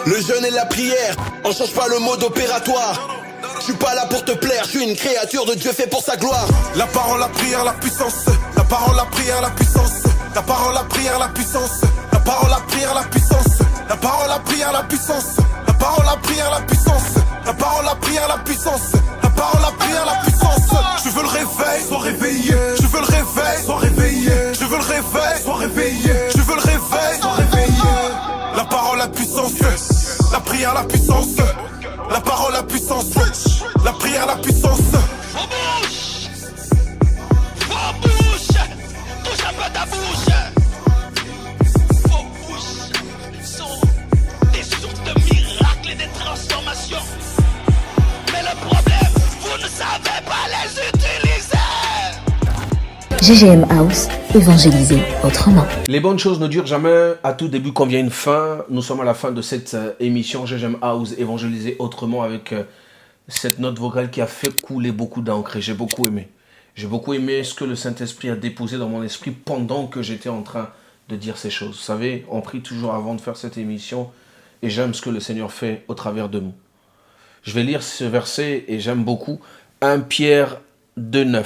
Le jeûne et la prière, on change pas le mode opératoire. Je suis pas là pour te plaire, je suis une créature de Dieu fait pour sa gloire. La parole, la prière, la puissance. La parole, la prière, la puissance. La parole, la prière, la puissance. La parole, la prière, la puissance. La parole, la prière, la puissance. La parole, la prière, la puissance. La parole, la prière, la puissance. La parole, la prière, la puissance. Je veux le réveil, sois réveillé. Je veux le réveil, sois réveillé. Je veux le réveil, sois réveillé. Je veux le réveil, sois réveillé. La parole, la puissance. La prière, la puissance. La parole, la puissance. La prière, la puissance. Vos bouches, touche un peu ta bouche. Vos bouches sont des sources de miracles et des transformations. Mais le problème, vous ne savez pas les utiliser. GGM House, évangéliser autrement. Les bonnes choses ne durent jamais. À tout début convient une fin. Nous sommes à la fin de cette émission GGM House, évangéliser autrement, avec cette note vocale qui a fait couler beaucoup d'encre. Et j'ai beaucoup aimé. J'ai beaucoup aimé ce que le Saint-Esprit a déposé dans mon esprit pendant que j'étais en train de dire ces choses. Vous savez, on prie toujours avant de faire cette émission et j'aime ce que le Seigneur fait au travers de nous. Je vais lire ce verset et j'aime beaucoup. 1 Pierre 2,9.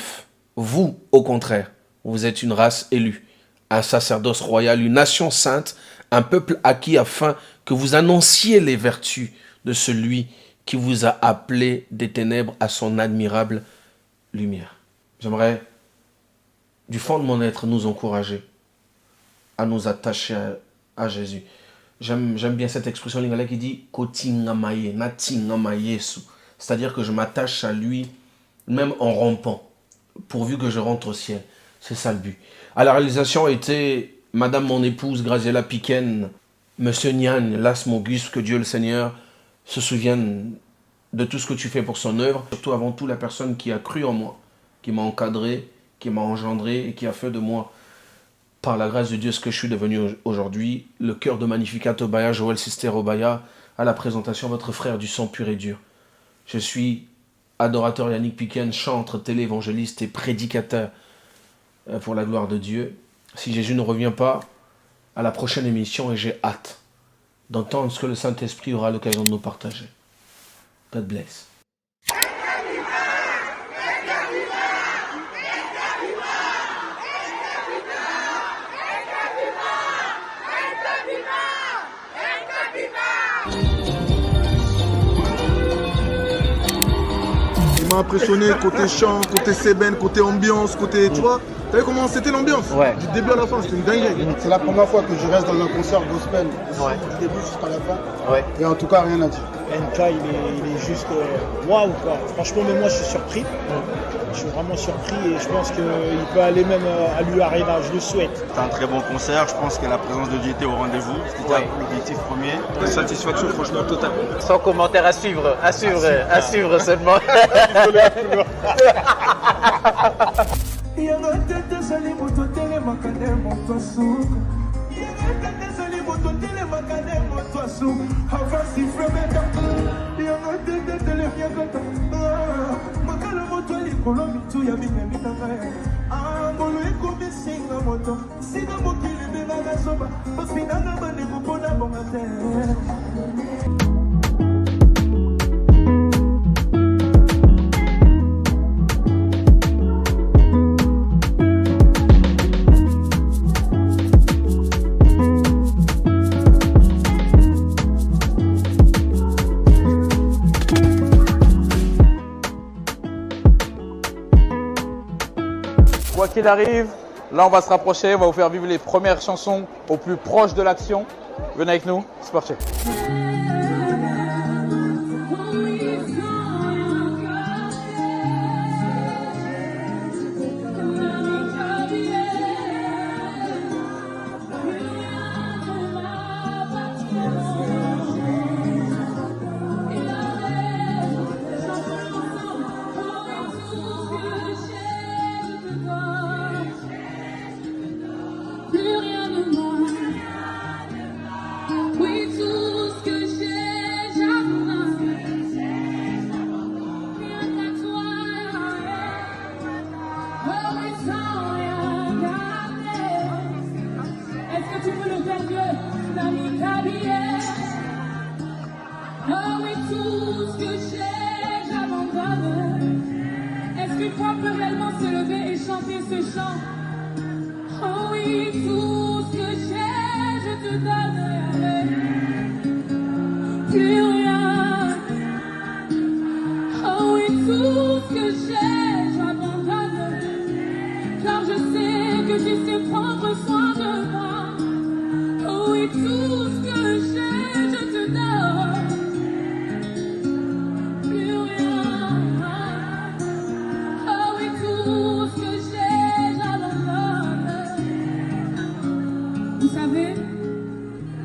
Vous, au contraire, vous êtes une race élue, un sacerdoce royal, une nation sainte, un peuple acquis afin que vous annonciez les vertus de celui qui vous a appelé des ténèbres à son admirable lumière. J'aimerais, du fond de mon être, nous encourager à nous attacher à Jésus. J'aime bien cette expression lingala qui dit « kotingamaye, natingamayesu », c'est-à-dire que je m'attache à lui, même en rampant, pourvu que je rentre au ciel. C'est ça le but. À la réalisation était Madame mon épouse, Graziella Piquen, Monsieur Nian, Las Mogus, que Dieu le Seigneur se souvienne de tout ce que tu fais pour son œuvre, surtout avant tout la personne qui a cru en moi, qui m'a encadré, qui m'a engendré et qui a fait de moi, par la grâce de Dieu, ce que je suis devenu aujourd'hui, le cœur de Magnificat Obaya, Joël Sister Obaya, à la présentation de votre frère du sang pur et dur. Je suis adorateur Yannick Piquen, chantre, téléévangéliste et prédicateur pour la gloire de Dieu. Si Jésus ne revient pas, à la prochaine émission, et j'ai hâte d'entendre ce que le Saint-Esprit aura l'occasion de nous partager. God bless. Il m'a impressionné côté chant, côté sébène, côté ambiance, côté, tu vois. T'as vu comment c'était l'ambiance? Ouais. Du début à la fin, c'était une dinguerie. C'est la première fois que je reste dans un concert gospel, du début jusqu'à la fin. Ouais. Et en tout cas, rien à dire. NK, il est juste waouh quoi. Franchement, même moi, je suis surpris. Je suis vraiment surpris et je pense qu'il peut aller même à l'UARENA, je le souhaite. C'était un très bon concert, je pense que la présence de Dieu était au rendez-vous. C'était l'objectif premier. Satisfaction, franchement, totale. Sans commentaire à suivre seulement. Quoi qu'il arrive, là on va se rapprocher, on va vous faire vivre les premières chansons au plus proche de l'action. Venez avec nous, c'est parti.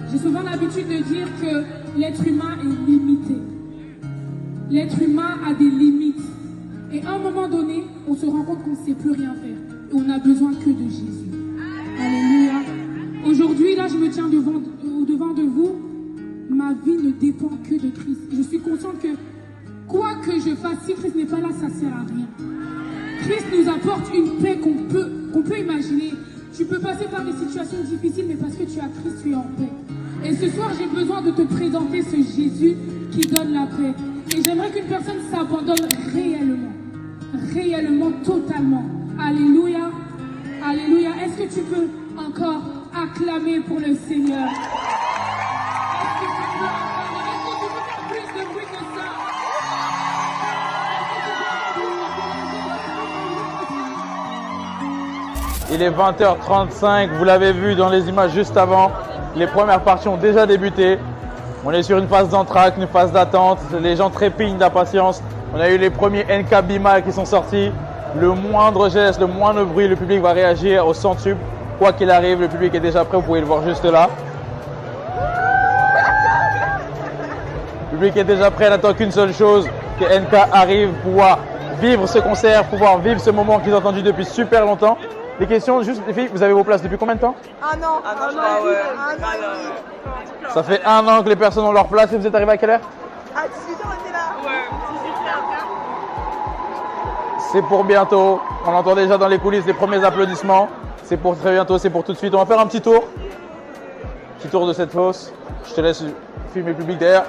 J'ai souvent l'habitude de dire que l'être humain est limité. L'être humain a des limites. Et à un moment donné, on se rend compte qu'on ne sait plus rien faire. Et on n'a besoin que de Jésus. Alléluia. Aujourd'hui, là, je me tiens devant de vous. Ma vie ne dépend que de Christ. Je suis consciente que quoi que je fasse, si Christ n'est pas là, ça ne sert à rien. Christ nous apporte une paix qu'on peut imaginer. Tu peux passer par des situations difficiles, mais parce que tu as Christ, tu es en paix. Et ce soir, j'ai besoin de te présenter ce Jésus qui donne la paix. Et j'aimerais qu'une personne s'abandonne réellement, totalement. Alléluia, alléluia. Est-ce que tu peux encore acclamer pour le Seigneur? Est-ce que tu peux encore, est-ce que tu peux faire plus Il est 20h35, vous l'avez vu dans les images juste avant. Les premières parties ont déjà débuté. On est sur une phase d'entracte, une phase d'attente. Les gens trépignent d'impatience. On a eu les premiers NK Bima qui sont sortis. Le moindre geste, le moindre bruit, le public va réagir au centuple. Quoi qu'il arrive, le public est déjà prêt, vous pouvez le voir juste là. Le public est déjà prêt, n'attend qu'une seule chose, que NK arrive, pouvoir vivre ce concert, pouvoir vivre ce moment qu'ils ont attendu depuis super longtemps. Les questions, juste les filles, vous avez vos places depuis combien de temps? Un an. Ça fait 1 an que les personnes ont leur place et vous êtes arrivé à quelle heure? À 18h, on était là. C'est pour bientôt. On entend déjà dans les coulisses les premiers applaudissements. C'est pour très bientôt, c'est pour tout de suite. On va faire un petit tour. Petit tour de cette fosse. Je te laisse filmer le public derrière.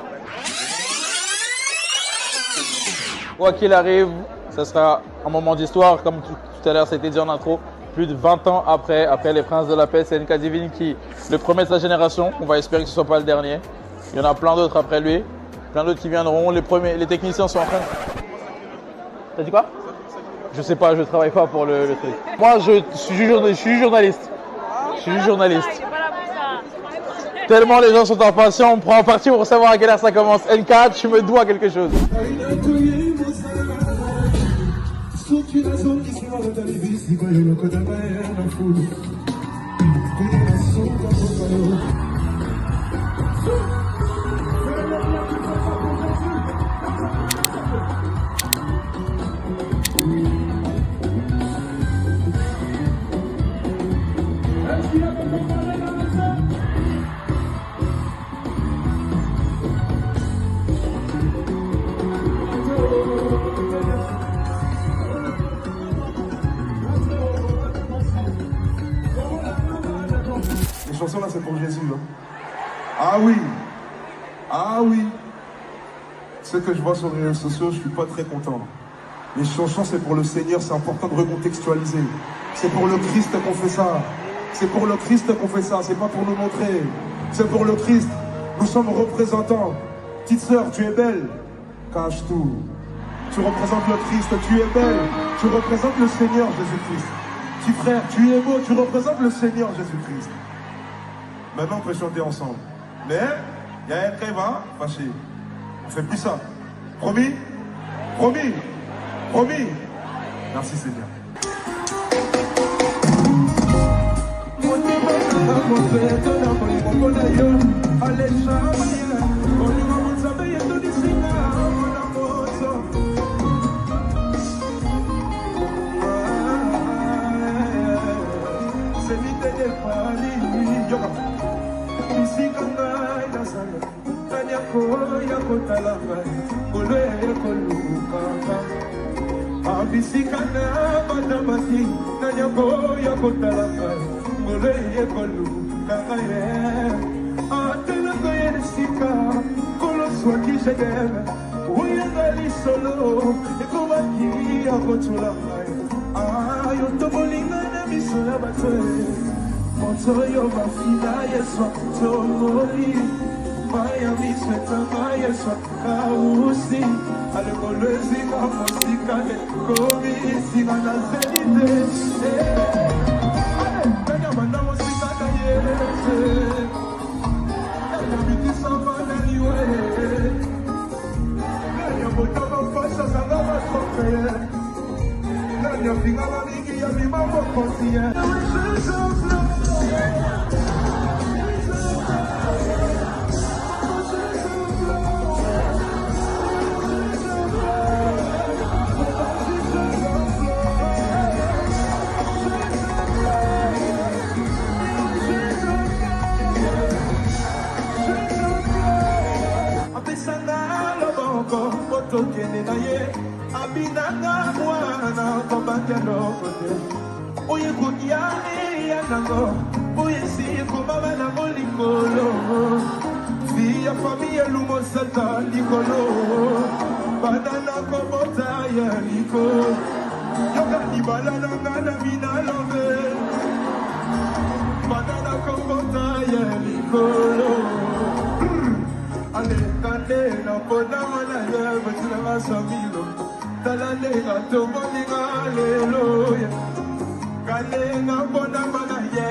Quoi qu'il arrive, ça sera un moment d'histoire. Comme tout à l'heure, ça a été dit en intro. Plus de 20 ans après les Princes de la Paix, c'est NK Divine qui le premier de sa génération. On va espérer que ce ne soit pas le dernier. Il y en a plein d'autres après lui. Plein d'autres qui viendront. Les techniciens sont en train de... T'as dit quoi? Je sais pas, je travaille pas pour le truc. Moi, je suis journaliste. Je suis journaliste. Tellement les gens sont impatients, on prend un parti pour savoir à quelle heure ça commence. NK, tu me dois quelque chose. Les chansons là c'est pour Jésus. Hein. Ah oui. Ah oui. Ce que je vois sur les réseaux sociaux, je suis pas très content. Les chansons c'est pour le Seigneur, c'est important de recontextualiser. C'est pour le Christ qu'on fait ça. C'est pour le Christ qu'on fait ça, c'est pas pour nous montrer. C'est pour le Christ. Nous sommes représentants. Petite sœur, tu es belle. Cache tout. Tu représentes le Christ, tu es belle. Tu représentes le Seigneur Jésus-Christ. Petit frère, tu es beau, tu représentes le Seigneur Jésus-Christ. Maintenant, on peut chanter ensemble. Mais, il y a un qui va fâché. On fait plus ça. Promis? Promis? Promis? Merci Seigneur. Miami sweta maya swaka usi alkolezi mafosika komi sina na zelite nanya manda mosika na yese nanya biti sama na liwe nanya botama fasa sanga matrope nanya finga manigi ya mimamo konsiye tokende na ye abinanga mwana kobaki eloko te oyo ekokia eya nango oyo esi ekomama nango likolo fi ya fami elumosata likolo banana kobota ya likolo yoka libala nanga na binalobe banana kobota ya likolo Kande na pona mana ye betula masamilo talale ga tomoninga lelo Talenga bona mana ye.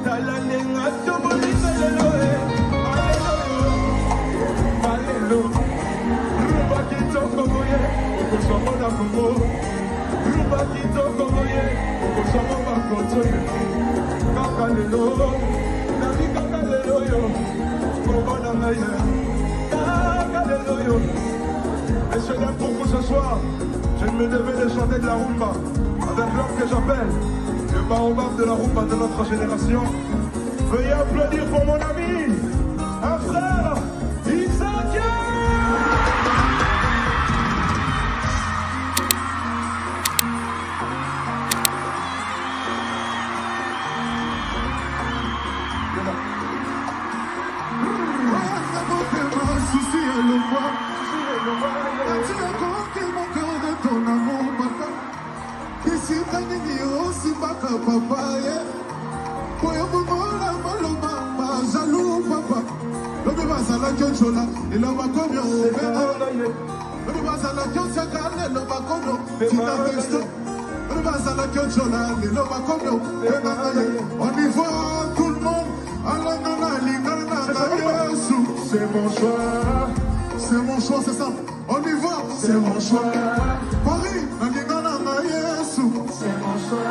Talenga toboli lelo e. Alelo. Ruba kitoko moye, kosomo na kongo. Ruba kitoko moye, kosomo ba koto. Kaka lelo, nami kaka lelo yo. Kobona ngaye. Kaka lelo yo. Messieurs, dames, pour vous ce soir, je me devais de chanter de la rumba avec l'homme que j'appelle le baobab de la rumba de notre génération. Veuillez applaudir pour mon ami, un frère, Isaac. On y voit tout le monde. C'est mon choix. C'est mon choix, c'est ça. On y va. C'est mon choix. Paris, c'est mon choix.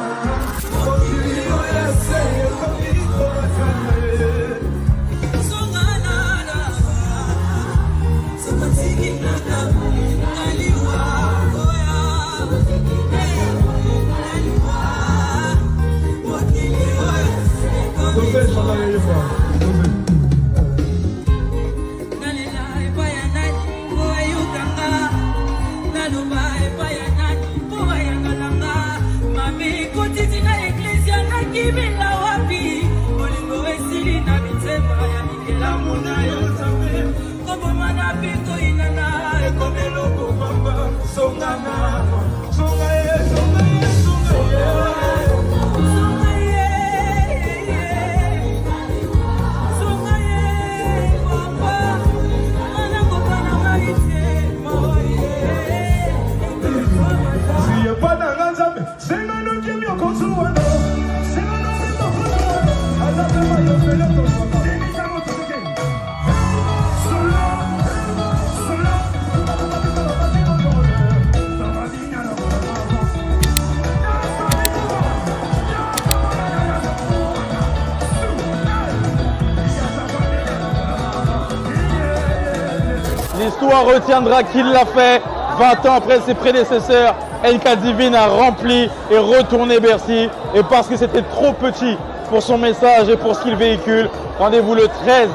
L'histoire retiendra qu'il l'a fait 20 ans après ses prédécesseurs. LK Divine a rempli et retourné Bercy. Et parce que c'était trop petit pour son message et pour ce qu'il véhicule, rendez-vous le 13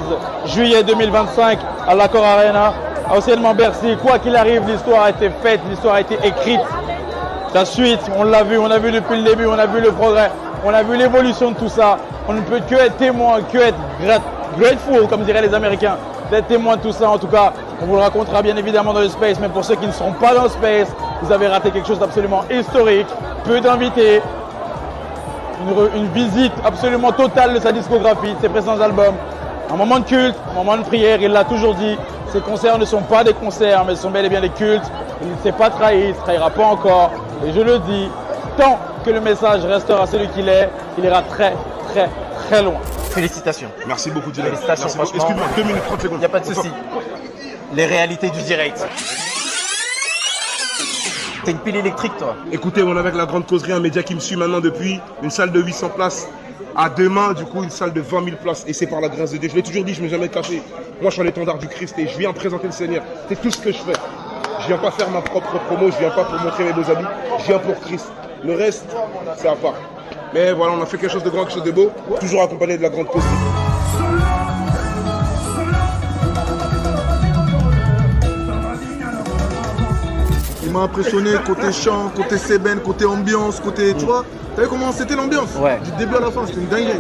juillet 2025 à l'Accor Arena, anciennement Bercy. Quoi qu'il arrive, l'histoire a été faite, l'histoire a été écrite. La suite, on l'a vu, on a vu depuis le début, on a vu le progrès, on a vu l'évolution de tout ça. On ne peut que être témoin, que être grateful, comme diraient les Américains, d'être témoin de tout ça. En tout cas, on vous le racontera bien évidemment dans le Space, mais pour ceux qui ne seront pas dans le Space, vous avez raté quelque chose d'absolument historique. Peu d'invités, une visite absolument totale de sa discographie, de ses précédents albums. Un moment de culte, un moment de prière, il l'a toujours dit. Ces concerts ne sont pas des concerts, mais ce sont bel et bien des cultes. Il ne s'est pas trahi, il ne se trahira pas encore. Et je le dis, tant que le message restera celui qu'il est, il ira très, très, très loin. Félicitations. Merci beaucoup, Dylan. Félicitations, franchement. Excuse-moi, 2 minutes, 30 secondes. Il n'y a pas de souci. Les réalités du direct. T'es une pile électrique, toi. Écoutez, on est avec la grande causerie, un média qui me suit maintenant depuis une salle de 800 places à demain, du coup, une salle de 20 000 places. Et c'est par la grâce de Dieu. Je l'ai toujours dit, je ne m'ai jamais caché. Moi, je suis l'étendard du Christ et je viens présenter le Seigneur. C'est tout ce que je fais. Je viens pas faire ma propre promo, je viens pas pour montrer mes beaux habits. Je viens pour Christ. Le reste, c'est à part. Mais voilà, on a fait quelque chose de grand, quelque chose de beau. Toujours accompagné de la grande causerie. Il m'a impressionné côté chant, côté sébène, côté ambiance, côté, tu vois. T'as vu comment c'était l'ambiance? Ouais. Du début à la fin, c'était une dinguerie.